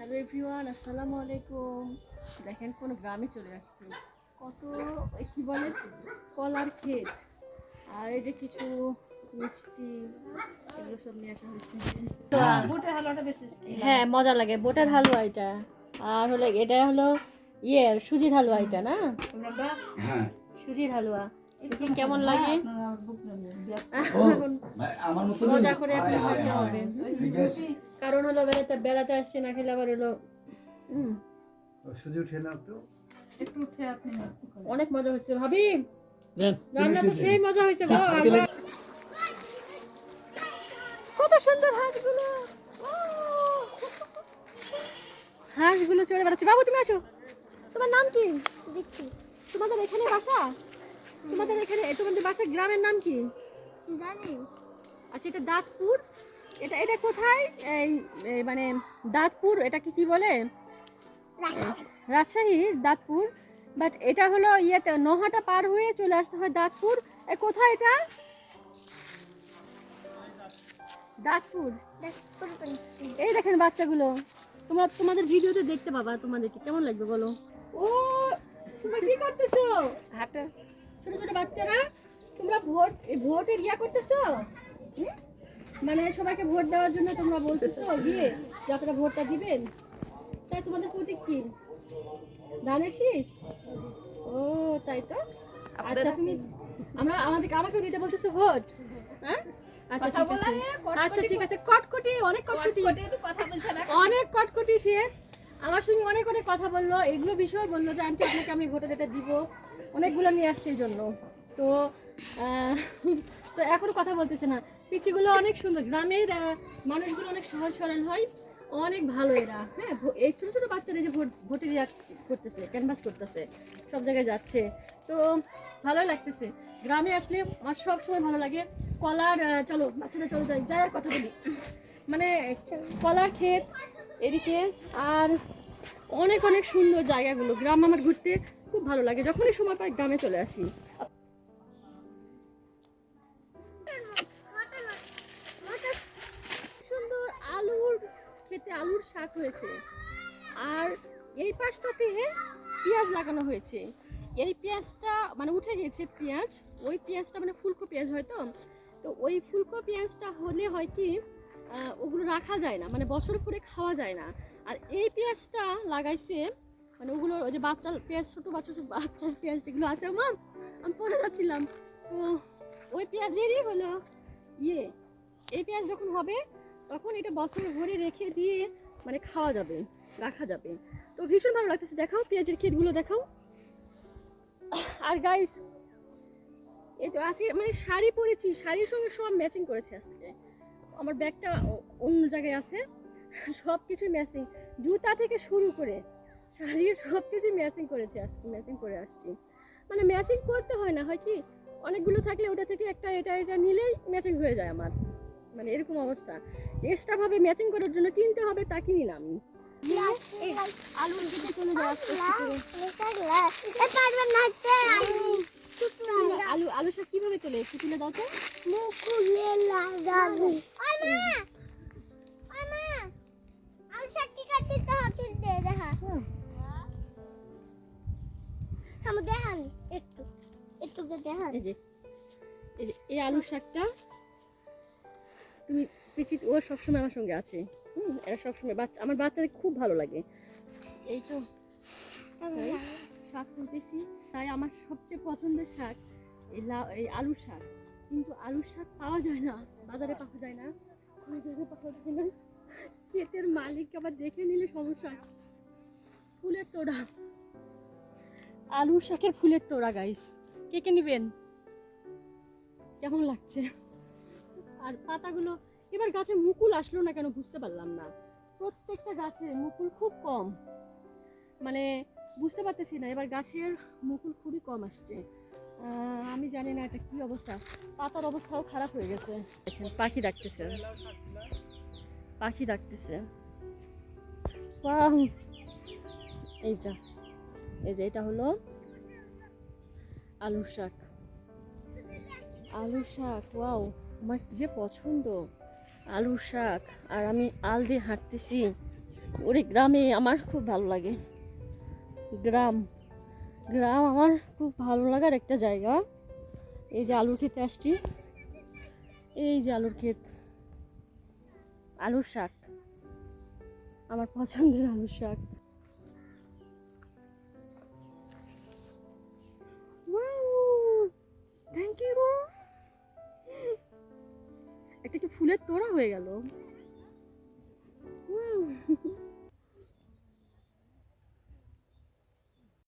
Hello everyone, আসসালামু আলাইকুম। দেখেন কোন গ্রামে চলে আসছি। কত কি বলে কলার ক্ষেত, আর এই যে কিছু মিষ্টি, এগুলো সব নিয়ে আসা হয়েছে। বুটের হালুয়াটা বেশি হ্যাঁ, মজা লাগে বোটের হালুয়া এটা। আর হলো এটা হলো সুজির হালুয়া এটা না, হ্যাঁ সুজির হালুয়া। দেখি কেমন লাগে, আমার মতো মজা করে এখন খেতে হবে। কারণ হলো বেড়াতে আসছে, না খেলে আবার হলো সুজি উঠে না একটু উঠে আপনি অনেক মজা হচ্ছে ভাবি। রান্না তো সেই মজা হয়েছে গো। কত সুন্দর হাঁসগুলো, হাঁসগুলো চড়ে বেড়াচ্ছে। বাবু তুমি আসো, তোমার নাম কি? দেখছি তোমাদের এখানে বাসা? তোমাদের বাসার গ্রামের নাম কি? জানি আচ্ছা, এটা দাঁতপুর। এটা এটা কোথায়? এই মানে দাঁতপুর, এটাকে কি বলে? রাজশাহীর দাঁতপুর। বাট এটা হলো ইয়েতে নহাটা পার হয়ে চলে আসতে হয় দাঁতপুর। কোথায় এটা? দাঁতপুর। এই দেখেন বাচ্চাগুলো, তোমাদের ভিডিওতে দেখতে পাবা, তোমাদেরকে কেমন লাগবে বলো। ও তোমরা কি করতেছো? হাঁটা ছোট ছোট বাচ্চারা, তোমরা ভোটের করতেছো? মানে সবাইকে ভোট দেওয়ার জন্য তোমরা বলতেছো গিয়ে যে আপনারা ভোটটা দিবেন। তাই তোমাদের প্রতীক কি? ধানের শীষ? ও তাই তো। আচ্ছা, তুমি আমাকে দিতে বলতেছো ভোট? হ্যাঁ, আচ্ছা ঠিক আছে। আচ্ছা ঠিক আছে। কটকটি, অনেক কটকটি, অনেক কটকটি। সে আমার সঙ্গে অনেক অনেক কথা বললো, এগুলো বিষয় বললো যে আন্টি আপনাকে আমি ভোটে দিতে দিব, অনেকগুলো নিয়ে আসছে এই জন্য। তো তো এখন কথা বলতেছে না। পিচিগুলো অনেক সুন্দর, গ্রামের মানুষগুলো অনেক সহজ সরল হয়, অনেক ভালো এরা। হ্যাঁ, এই ছোটো ছোটো বাচ্চারা যে ভোটের করতেছে, ক্যানভাস করতেছে, সব জায়গায় যাচ্ছে, তো ভালোই লাগতেছে। গ্রামে আসলে আমার সব সময় ভালো লাগে। কলার চলো বাচ্চারা চলো যাই যাই আর কথা বলি। মানে কলার ক্ষেত এদিকে, আর অনেক অনেক সুন্দর জায়গাগুলো। গ্রাম আমার ঘুরতে খুব ভালো লাগে, যখনই সময় পাই গ্রামে চলে আসি। সুন্দর আলুর খেতে আলুর শাক হয়েছে, আর এই পাশটাতে পেঁয়াজ লাগানো হয়েছে। এই পেঁয়াজটা মানে উঠে গেছে পেঁয়াজ, ওই পেঁয়াজটা মানে ফুলকো পেঁয়াজ হয় তো। তো ওই ফুলকো পেঁয়াজটা হলে হয় কি, ওগুলো রাখা যায় না, মানে বছর করে খাওয়া যায় না। আর এই পেঁয়াজটা লাগাইছে, মানে ওগুলো ওই যে বাচ্চা পেঁয়াজ, ছোটো বাচ্চা পেঁয়াজ যেগুলো আছে, আমি পরে যাচ্ছিলাম। তো ওই পেঁয়াজেরই হলো এই পেঁয়াজ যখন হবে তখন এটা বছর ভরে রেখে দিয়ে মানে খাওয়া যাবে, রাখা যাবে। তো ভীষণ ভালো লাগতেছে। দেখাও পেঁয়াজের ক্ষেতগুলো দেখাও। আর গাইস, এই তো আজকে মানে শাড়ি পরেছি, শাড়ির সঙ্গে সব ম্যাচিং করেছে আজকে। আমার ব্যাগটা অন্য জায়গায় আছে, সব কিছু ম্যাচিং, জুতা থেকে শুরু করে শাড়ির সব কিছু ম্যাচিং করেছে আজকে, ম্যাচিং করে আসছি। মানে ম্যাচিং করতে হয় না, হয় কি অনেকগুলো থাকলে ওটা থেকে একটা এটা নিলেই ম্যাচিং হয়ে যায় আমার, মানে এরকম অবস্থা। এক্সট্রা ভাবে ম্যাচিং করার জন্য কিনতে হবে, তা কিনি না আমি। আলুর দিকে চলে যাচ্ছে। আলু শাক কিভাবে তোলে একটু তুলে দাও তো। এই আলুর শাকটা তুমি ওর সবসময় আমার সঙ্গে আছে। এরা সবসময় আমার বাচ্চাদের খুব ভালো লাগে। এই তো শাক তুলতেছি, তাই আমার সবচেয়ে পছন্দের শাক এই আলুর শাক। কিন্তু আলুর শাক পাওয়া যায় না, বাজারে পাওয়া যায় না, ক্ষেতের মালিক আবার দেখে নিলে সমস্যা। ফুলের তোড়া, আলুর শাকের ফুলের তোড়া গাইস, কে নিবেন? কেমন লাগছে? আর পাতাগুলো এবার গাছে মুকুল আসলো না কেন বুঝতে পারলাম না। প্রত্যেকটা গাছে মুকুল খুব কম, মানে বুঝতে পারতেছি না, এবার গাছের মুকুল খুবই কম আসছে। আমি জানি না এটা কি অবস্থা, পাতার অবস্থাও খারাপ হয়ে গেছে। পাখি ডাকতেছে, পাখি ডাকতেছে। এই যে এটা হলো আলুর শাক। আলুর শাক, ওয়াও, আমার যে পছন্দ আলুর শাক। আর আমি আল দিয়ে হাঁটতেছি, ওরে গ্রামে আমার খুব ভালো লাগে। গ্রাম গ্রাম আমার খুব ভালো লাগার একটা জায়গা। এই যে আলুর ক্ষেতে আসছি, এই যে আলুর ক্ষেত, আলুর শাক, আমার পছন্দের আলুর শাক। Thank you. একটা কি ফুলের তোড়া হয়ে গেল।